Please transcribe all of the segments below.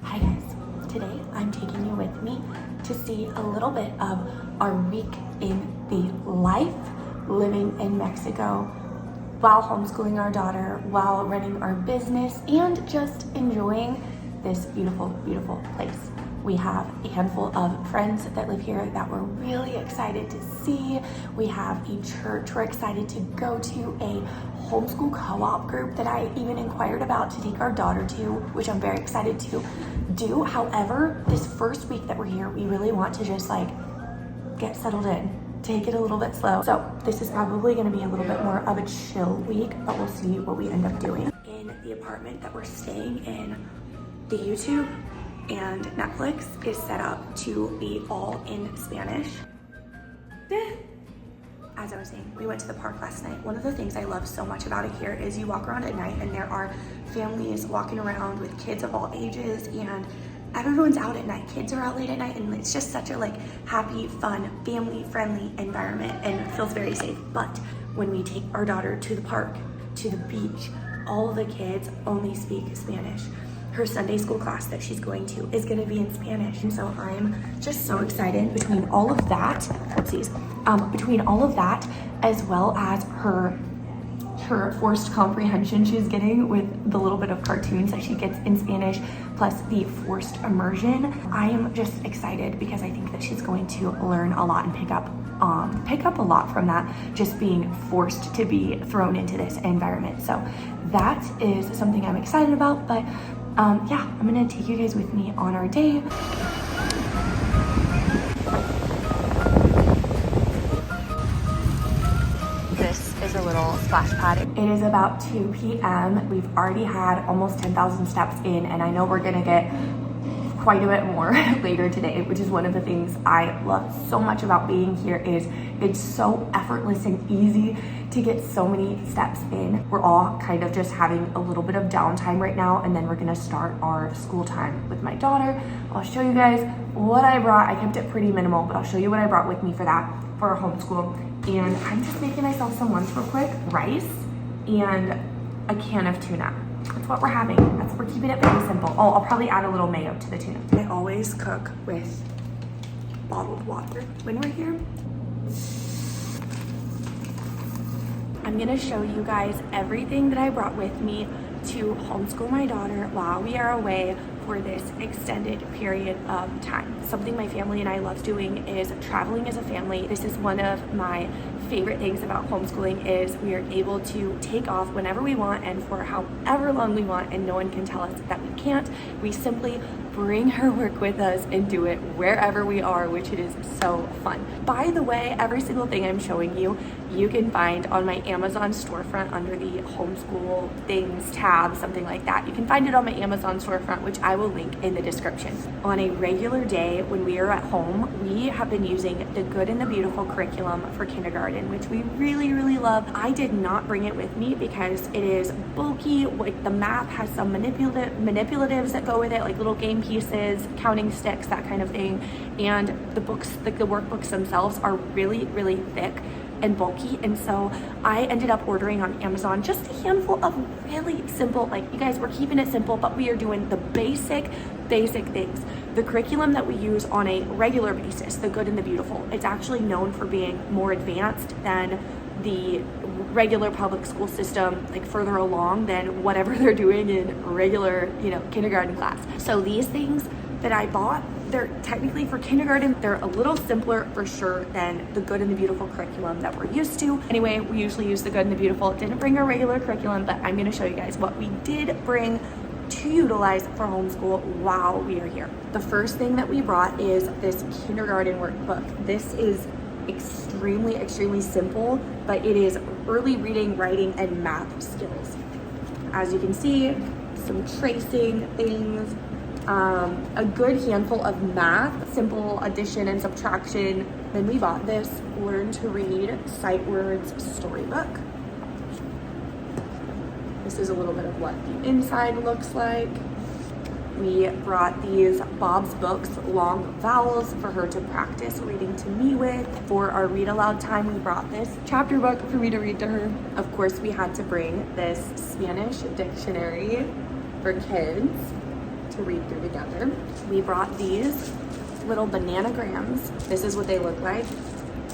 Hi guys, today I'm taking you with me to see a little bit of our week in the life living in Mexico while homeschooling our daughter, while running our business, and just enjoying this beautiful, beautiful place. We have a handful of friends that live here that we're really excited to see. We have a church we're excited to go to, a homeschool co-op group that I even inquired about to take our daughter to, which I'm very excited to do. However, this first week that we're here, we really want to just get settled in, take it a little bit slow. So this is probably gonna be a little bit more of a chill week, but we'll see what we end up doing. In the apartment that we're staying in, the YouTube and Netflix is set up to be all in Spanish. As I was saying, we went to the park last night. One of the things I love so much about it here is you walk around at night and there are families walking around with kids of all ages, and everyone's out at night. Kids are out late at night, and it's just such a happy, fun, family-friendly environment, and it feels very safe. But when we take our daughter to the park, to the beach, all of the kids only speak Spanish. Her Sunday school class that she's going to is gonna be in Spanish. And so I'm just so excited between all of that, between all of that, as well as her forced comprehension she's getting with the little bit of cartoons that she gets in Spanish, plus the forced immersion. I am just excited because I think that she's going to learn a lot and pick up a lot from that, just being forced to be thrown into this environment. So that is something I'm excited about. But yeah, I'm gonna take you guys with me on our day. This is a little splash pad. It is about 2 p.m. We've already had almost 10,000 steps in, and I know we're gonna get quite a bit more later today, which is one of the things I love so much about being here. Is it's so effortless and easy to get so many steps in. We're all kind of just having a little bit of downtime right now, and then we're gonna start our school time with my daughter. I'll show you guys what I brought. I kept it pretty minimal, but I'll show you what I brought with me for that, for our homeschool. And I'm just making myself some lunch real quick. Rice and a can of tuna. That's what we're having. We're keeping it very simple. Oh, I'll probably add a little mayo to the tuna. I always cook with bottled water when we're here. I'm gonna show you guys everything that I brought with me to homeschool my daughter while we are away for this extended period of time. Something my family and I love doing is traveling as a family. This is one of my favorite things about homeschooling, is we are able to take off whenever we want and for however long we want, and no one can tell us that we can't. We simply bring her work with us and do it wherever we are, which it is so fun. By the way, every single thing I'm showing you, you can find on my Amazon storefront under the homeschool things tab, something like that. You can find it on my Amazon storefront, which I will link in the description. On a regular day when we are at home, we have been using the Good and the Beautiful curriculum for kindergarten, which we really, really love. I did not bring it with me because it is bulky. The math has some manipulatives that go with it, like little game pieces, counting sticks, that kind of thing. And the books, the workbooks themselves, are really, really thick and bulky, and so I ended up ordering on Amazon just a handful of really simple, you guys, we're keeping it simple, but we are doing the basic things. The curriculum that we use on a regular basis, the Good and the Beautiful, it's actually known for being more advanced than the regular public school system, further along than whatever they're doing in regular, kindergarten class. So these things that I bought, they're technically for kindergarten. They're a little simpler for sure than the Good and the Beautiful curriculum that we're used to. Anyway, we usually use the Good and the Beautiful. Didn't bring our regular curriculum, but I'm gonna show you guys what we did bring to utilize for homeschool while we are here. The first thing that we brought is this kindergarten workbook. This is extremely, extremely simple, but it is early reading, writing, and math skills. As you can see, some tracing things, a good handful of math, simple addition and subtraction. Then we bought this Learn to Read Sight Words storybook. This is a little bit of what the inside looks like. We brought these Bob's Books long vowels for her to practice reading to me with. For our read aloud time, we brought this chapter book for me to read to her. Of course, we had to bring this Spanish dictionary for kids. to read through together. We brought these little bananagrams. This is what they look like.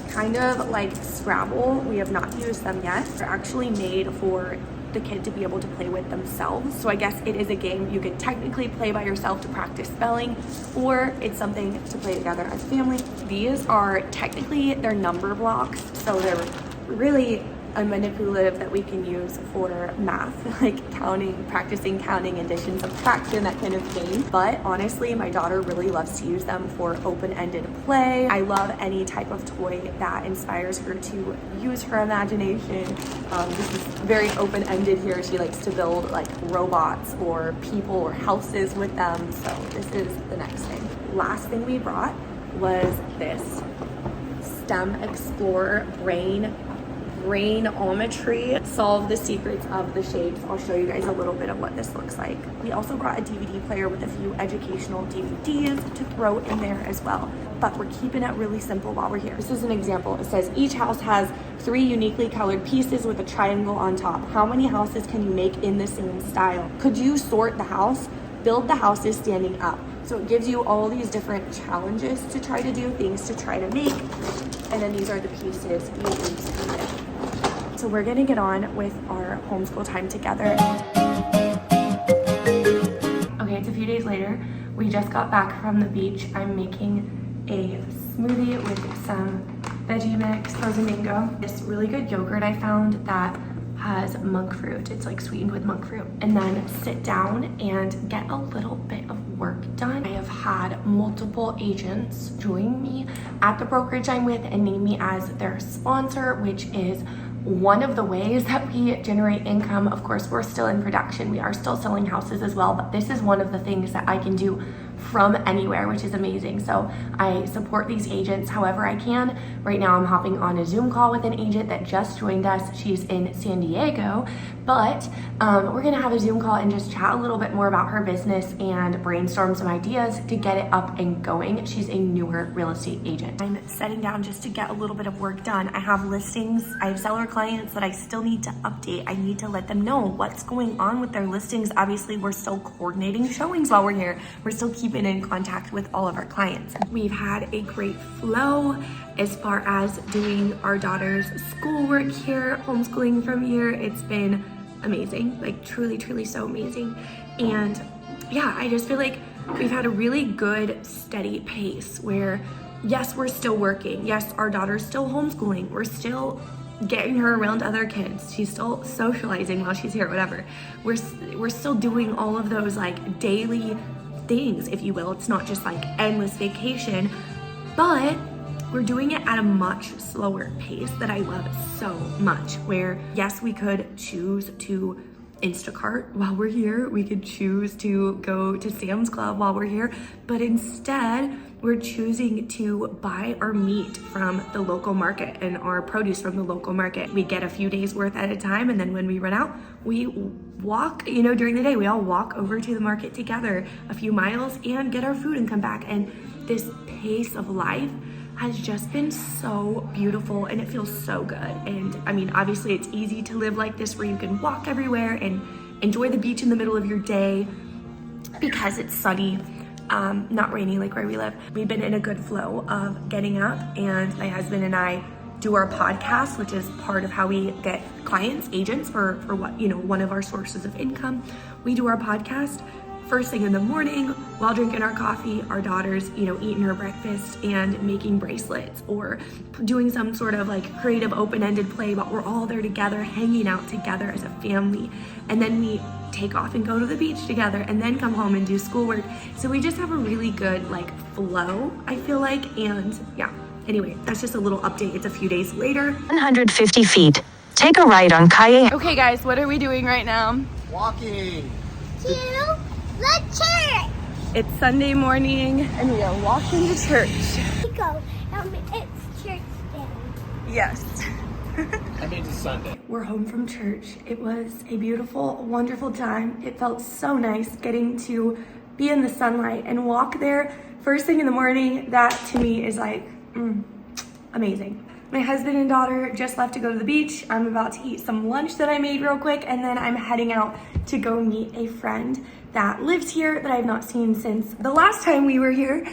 Kind of like Scrabble. We have not used them yet. They're actually made for the kid to be able to play with themselves. So I guess it is a game you could technically play by yourself to practice spelling, or it's something to play together as a family. These are technically, they're number blocks, so they're really a manipulative that we can use for math, like counting, practicing counting, addition, subtraction, that kind of thing. But honestly, my daughter really loves to use them for open-ended play. I love any type of toy that inspires her to use her imagination. This is very open-ended here. She likes to build like robots or people or houses with them. So this is the next thing. Last thing we brought was this STEM Explorer Brainometry, solve the secrets of the shapes. I'll show you guys a little bit of what this looks like. We also brought a DVD player with a few educational DVDs to throw in there as well. But we're keeping it really simple while we're here. This is an example. It says each house has 3 uniquely colored pieces with a triangle on top. How many houses can you make in the same style? Could you sort the house? Build the houses standing up. So it gives you all these different challenges to try to do, things to try to make. And then these are the pieces you need. So we're gonna get on with our homeschool time together. Okay, it's a few days later. We just got back from the beach. I'm making a smoothie with some veggie mix, frozen mango. This really good yogurt I found that has monk fruit. It's like sweetened with monk fruit. And then sit down and get a little bit of work done. I have had multiple agents join me at the brokerage I'm with and name me as their sponsor, which is one of the ways that we generate income. Of course, we're still in production. We are still selling houses as well, but this is one of the things that I can do from anywhere, which is amazing. So I support these agents however I can. Right now I'm hopping on a Zoom call with an agent that just joined us. She's in San Diego, but we're gonna have a Zoom call and just chat a little bit more about her business and brainstorm some ideas to get it up and going. She's a newer real estate agent. I'm setting down just to get a little bit of work done. I have listings, I have seller clients that I still need to update. I need to let them know what's going on with their listings. Obviously, we're still coordinating showings while we're here. We're still keeping in contact with all of our clients. We've had a great flow as far as doing our daughter's schoolwork here, homeschooling from here. It's been amazing, like truly so amazing. And yeah, I just feel like we've had a really good steady pace where yes, we're still working. Yes, our daughter's still homeschooling. We're still getting her around other kids. She's still socializing while she's here, whatever. We're still doing all of those like daily things, if you will. It's not just like endless vacation, but we're doing it at a much slower pace that I love so much, where yes, we could choose to Instacart while we're here. We could choose to go to Sam's Club while we're here, but instead we're choosing to buy our meat from the local market and our produce from the local market. We get a few days worth at a time, and then when we run out, we walk, during the day, we all walk over to the market together a few miles and get our food and come back. And this pace of life has just been so beautiful and it feels so good. And I mean, obviously it's easy to live like this where you can walk everywhere and enjoy the beach in the middle of your day because it's sunny, not rainy like where we live. We've been in a good flow of getting up, and my husband and I do our podcast, which is part of how we get clients, agents for what, one of our sources of income. We do our podcast first thing in the morning while drinking our coffee, our daughter's, eating her breakfast and making bracelets or doing some sort of like creative open-ended play, but we're all there together, hanging out together as a family. And then we take off and go to the beach together and then come home and do schoolwork. So we just have a really good like flow, I feel like. And yeah, anyway, that's just a little update. It's a few days later. 150 feet. Take a right on Cayenne. Okay guys, what are we doing right now? Walking. To the church. It's Sunday morning and we are walking to church. Go. It's church day. Yes. That means it's Sunday. We're home from church. It was a beautiful, wonderful time. It felt so nice getting to be in the sunlight and walk there first thing in the morning. That to me is like, amazing. My husband and daughter just left to go to the beach. I'm about to eat some lunch that I made real quick, and then I'm heading out to go meet a friend that lives here that I've not seen since the last time we were here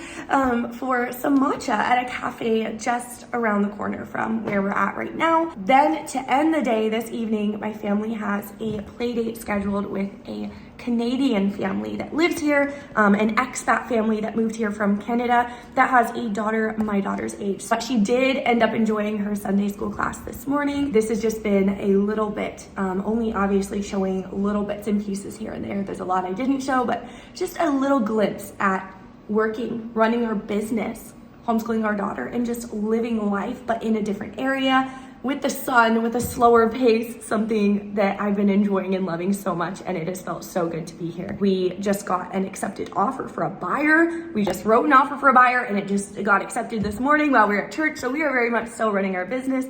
for some matcha at a cafe just around the corner from where we're at right now. Then to end the day this evening, my family has a play date scheduled with a Canadian family that lives here, an expat family that moved here from Canada that has a daughter my daughter's age. But she did end up enjoying her Sunday school class this morning. This has just been a little bit, only obviously showing little bits and pieces here and there. There's a lot I didn't show, but just a little glimpse at working, running our business, homeschooling our daughter, and just living life, but in a different area, with the sun, with a slower pace, something that I've been enjoying and loving so much, and it has felt so good to be here. We just got an accepted offer for a buyer. We just wrote an offer for a buyer, and it just got accepted this morning while we were at church, so we are very much still running our business.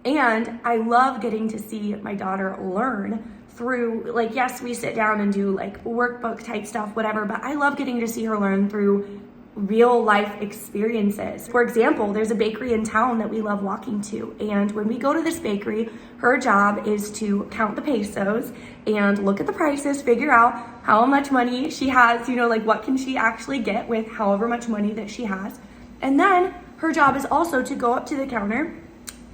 And I love getting to see my daughter learn through, like, yes, we sit down and do like workbook type stuff, whatever, but I love getting to see her learn through real life experiences. For example, there's a bakery in town that we love walking to, and when we go to this bakery, her job is to count the pesos and look at the prices, figure out how much money she has, you know, like what can she actually get with however much money that she has. And then her job is also to go up to the counter,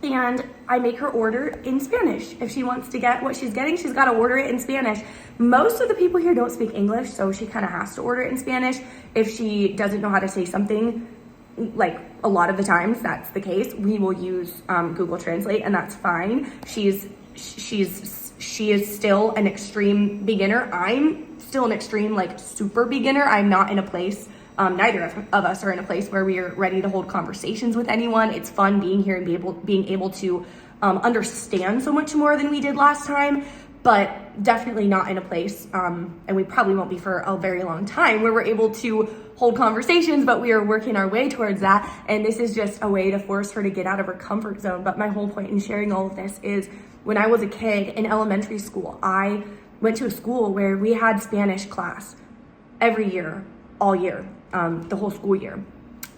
and I make her order in Spanish. If she wants to get what she's getting, she's got to order it in Spanish. Most of the people here don't speak English, so she kind of has to order it in Spanish. If she doesn't know how to say something, like a lot of the times that's the case, we will use Google Translate, and that's fine. She is still an extreme beginner. I'm still an extreme, like, super beginner. I'm not in a place, neither of us are in a place where we are ready to hold conversations with anyone. It's fun being here and being able to understand so much more than we did last time, but definitely not in a place, and we probably won't be for a very long time, where we're able to hold conversations, but we are working our way towards that. And this is just a way to force her to get out of her comfort zone. But my whole point in sharing all of this is, when I was a kid in elementary school, I went to a school where we had Spanish class every year, all year, the whole school year,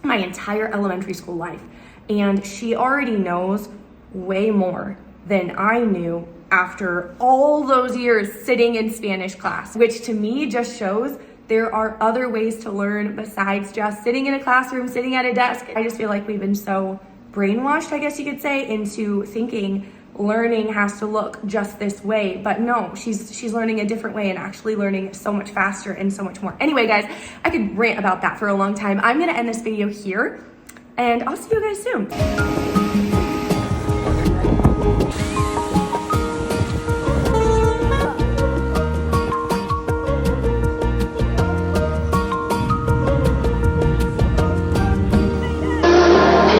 my entire elementary school life. And she already knows way more than I knew after all those years sitting in Spanish class, which to me just shows there are other ways to learn besides just sitting in a classroom, sitting at a desk. I just feel like we've been so brainwashed, I guess you could say, into thinking learning has to look just this way. But no, she's learning a different way and actually learning so much faster and so much more. Anyway, guys, I could rant about that for a long time. I'm gonna end this video here, and I'll see you guys soon.